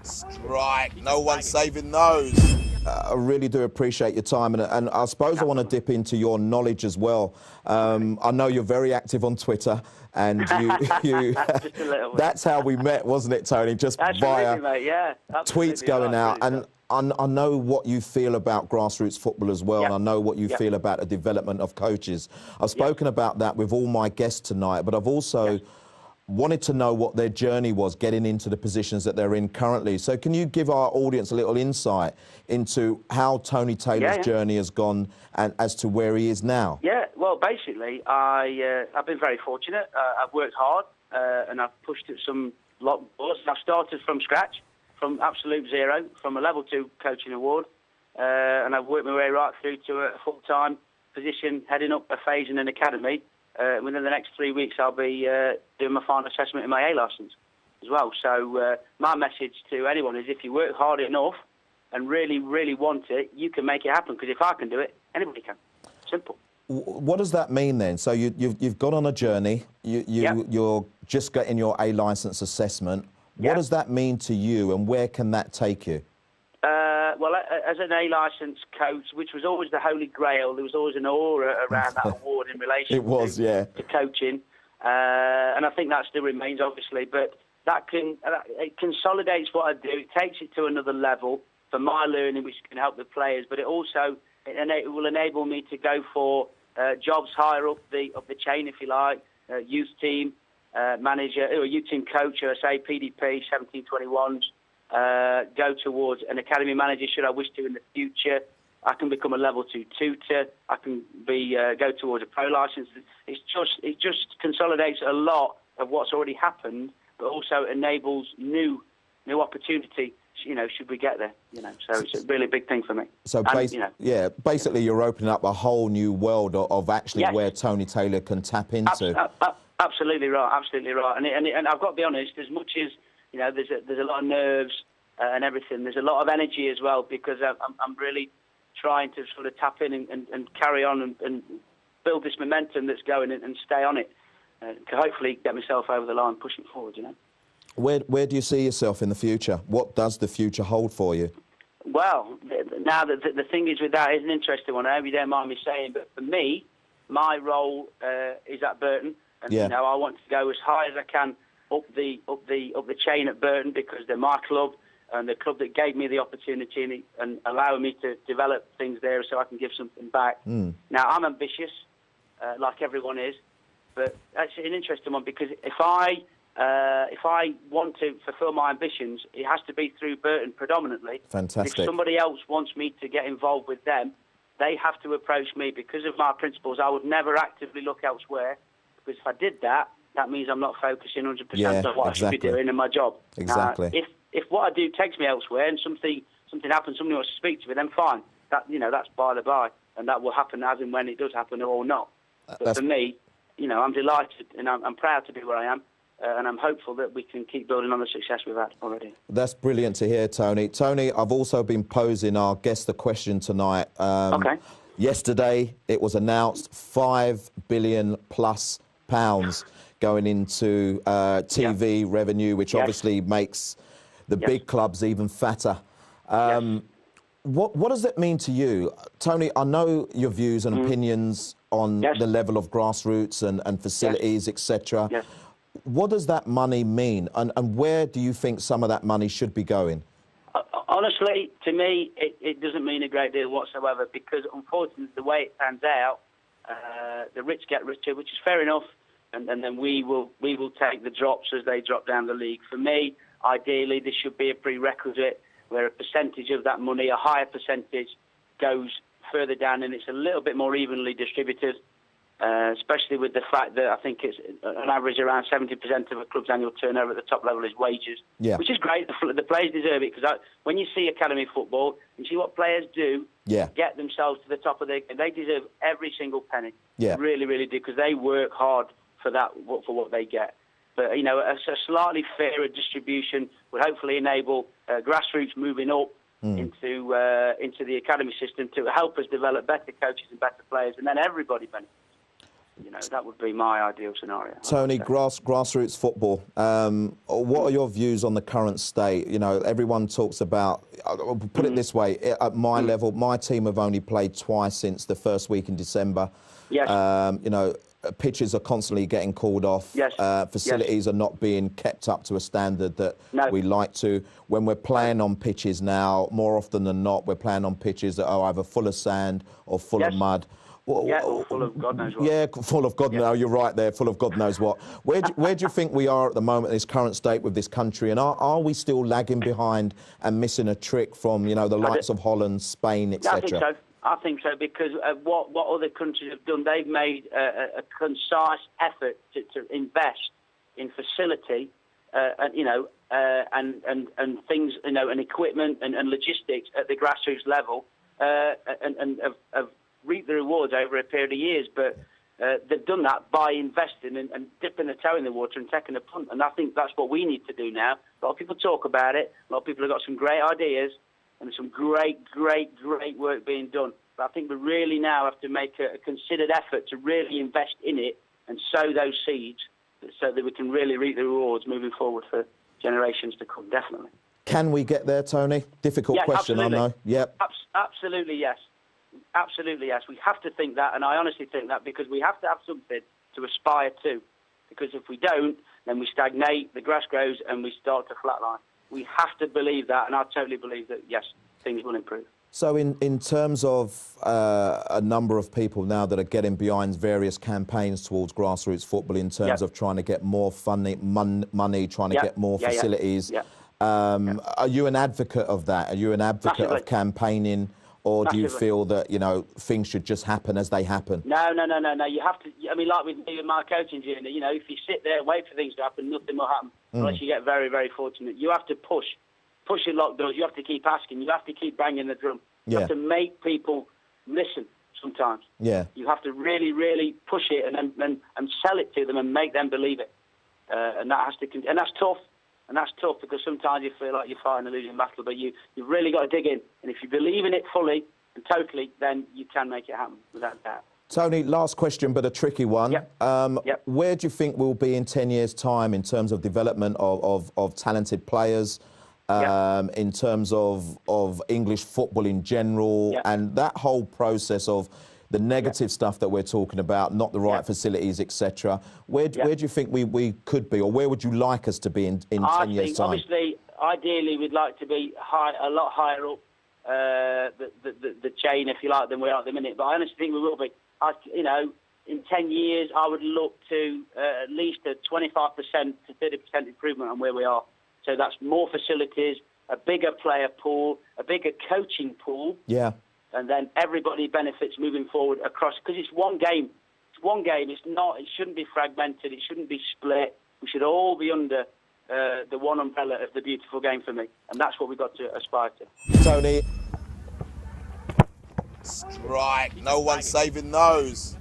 Strike. No one's saving those. I really do appreciate your time, and I suppose I want to dip into your knowledge as well. I know you're very active on Twitter, and you Just a little bit. that's how we met, wasn't it, Tony? Just via mate, yeah, tweets going out. And I know what you feel about grassroots football as well, and I know what you feel about the development of coaches. I've spoken about that with all my guests tonight, but I've also wanted to know what their journey was getting into the positions that they're in currently. So can you give our audience a little insight into how Tony Taylor's journey has gone and as to where he is now? Yeah, well, basically, I've been very fortunate. I've worked hard and I've pushed at some lot of doors. I've started from scratch, from absolute zero, from a level 2 coaching award, and I've worked my way right through to a full-time position, heading up a phase in an academy. Within the next 3 weeks, I'll be doing my final assessment in my A licence as well. So my message to anyone is if you work hard enough and really, really want it, you can make it happen. Because if I can do it, anybody can. Simple. What does that mean then? So you've gone on a journey. You're just getting your A licence assessment. What does that mean to you, and where can that take you? Well, as an A-licence coach, which was always the holy grail, there was always an aura around that award in relation to coaching. And I think that still remains, obviously. But it consolidates what I do. It takes it to another level for my learning, which can help the players. But it also it will enable me to go for jobs higher up the chain, if you like, youth team manager, or youth team coach, or say PDP, 17-21s. Go towards an academy manager should I wish to in the future. I can become a level 2 tutor. I can go towards a pro license. It just consolidates a lot of what's already happened, but also enables new opportunity. Should we get there? So it's a really big thing for me. So basically, you're opening up a whole new world of actually where Tony Taylor can tap into. Absolutely right. Absolutely right. And I've got to be honest, as much as there's a lot of nerves and everything. There's a lot of energy as well, because I'm really trying to sort of tap in and carry on and build this momentum that's going and stay on it to hopefully get myself over the line, pushing forward. Where do you see yourself in the future? What does the future hold for you? Well, now the thing is with that is an interesting one. I hope you don't mind me saying, but for me, my role is at Burton, and I want to go as high as I can up the chain at Burton, because they're my club and the club that gave me the opportunity and allowing me to develop things there so I can give something back. Now, I'm ambitious, like everyone is, but that's an interesting one, because if I want to fulfil my ambitions, it has to be through Burton predominantly. Fantastic. If somebody else wants me to get involved with them, they have to approach me. Because of my principles, I would never actively look elsewhere, because if I did that, that means I'm not focusing 100% on what I should be doing in my job. Exactly. If what I do takes me elsewhere and something happens, somebody wants to speak to me, then fine. That's by the by, and that will happen as and when it does happen, or not. But for me, I'm delighted and I'm proud to be where I am, and I'm hopeful that we can keep building on the success we've had already. That's brilliant to hear, Tony. Tony, I've also been posing our guest the question tonight. Yesterday, it was announced £5 billion plus going into TV revenue, which obviously makes the big clubs even fatter. What does it mean to you? Tony, I know your views and opinions on the level of grassroots and facilities, etc. What does that money mean, and where do you think some of that money should be going? Honestly, to me, it doesn't mean a great deal whatsoever, because unfortunately, the way it pans out, the rich get richer, which is fair enough, and then we will take the drops as they drop down the league. For me, ideally, this should be a prerequisite where a percentage of that money, a higher percentage, goes further down, and it's a little bit more evenly distributed, especially with the fact that I think it's an average around 70% of a club's annual turnover at the top level is wages, which is great. The players deserve it, because when you see academy football, you see what players do get themselves to the top of their game. They deserve every single penny. They really, really do, because they work hard for what they get. But, a slightly fairer distribution would hopefully enable grassroots moving up into the academy system to help us develop better coaches and better players, and then everybody benefits. You know, that would be my ideal scenario. Tony, grassroots football. What are your views on the current state? You know, everyone talks about. I'll put it this way: at my level, my team have only played twice since the first week in December. Yes. You know, pitches are constantly getting called off. Yes. Facilities are not being kept up to a standard that No. we like to. When we're playing on pitches now, more often than not, we're playing on pitches that are either full of sand or full of mud. Yeah, or full of God knows what. Yeah, full of God knows. You're right there, full of God knows what. Where do you think we are at the moment in this current state with this country? And are we still lagging behind and missing a trick from, you know, the likes of Holland, Spain, etc.? I think so. I think so, because what other countries have done, they've made a concise effort to invest in facility, and you know, and things, you know, and equipment and logistics at the grassroots level, and have reaped the rewards over a period of years. But they've done that by investing and dipping the toe in the water and taking a punt. And I think that's what we need to do now. A lot of people talk about it. A lot of people have got some great ideas and some great work being done. But I think we really now have to make a considered effort to really invest in it and sow those seeds so that we can really reap the rewards moving forward for generations to come, definitely. Can we get there, Tony? Difficult question, absolutely. I know. Yep. Absolutely, yes. Absolutely, yes. We have to think that, and I honestly think that, because we have to have something to aspire to. Because if we don't, then we stagnate, the grass grows, and we start to flatline. We have to believe that, and I totally believe that, yes, things will improve. So in terms of a number of people now that are getting behind various campaigns towards grassroots football in terms of trying to get more money, trying to get more facilities, are you an advocate of that? Are you an advocate of campaigning? Or do you feel that, you know, things should just happen as they happen? No. You have to, I mean, like with me and my coaching journey, you know, if you sit there and wait for things to happen, nothing will happen unless you get very, very fortunate. You have to push your locked doors. You have to keep asking. You have to keep banging the drum. You have to make people listen sometimes. Yeah. You have to really, really push it and sell it to them and make them believe it. And that has to, and that's tough. And that's tough, because sometimes you feel like you're fighting a losing battle, but you've really got to dig in. And if you believe in it fully and totally, then you can make it happen, without doubt. Tony, last question, but a tricky one. Where do you think we'll be in 10 years' time in terms of development of talented players, in terms of English football in general, and that whole process of the negative stuff that we're talking about, not the right facilities, etc. Where do you think we could be, or where would you like us to be in 10 years' time? Obviously, ideally, we'd like to be a lot higher up the chain, if you like, than we are at the minute. But I honestly think we will be. You know, in 10 years, I would look to at least a 25% to 30% improvement on where we are. So that's more facilities, a bigger player pool, a bigger coaching pool. Yeah. And then everybody benefits moving forward across, because it's one game. It's one game. It's not. It shouldn't be fragmented. It shouldn't be split. We should all be under the one umbrella of the beautiful game for me, and that's what we've got to aspire to. Tony. Strike. No one's saving those.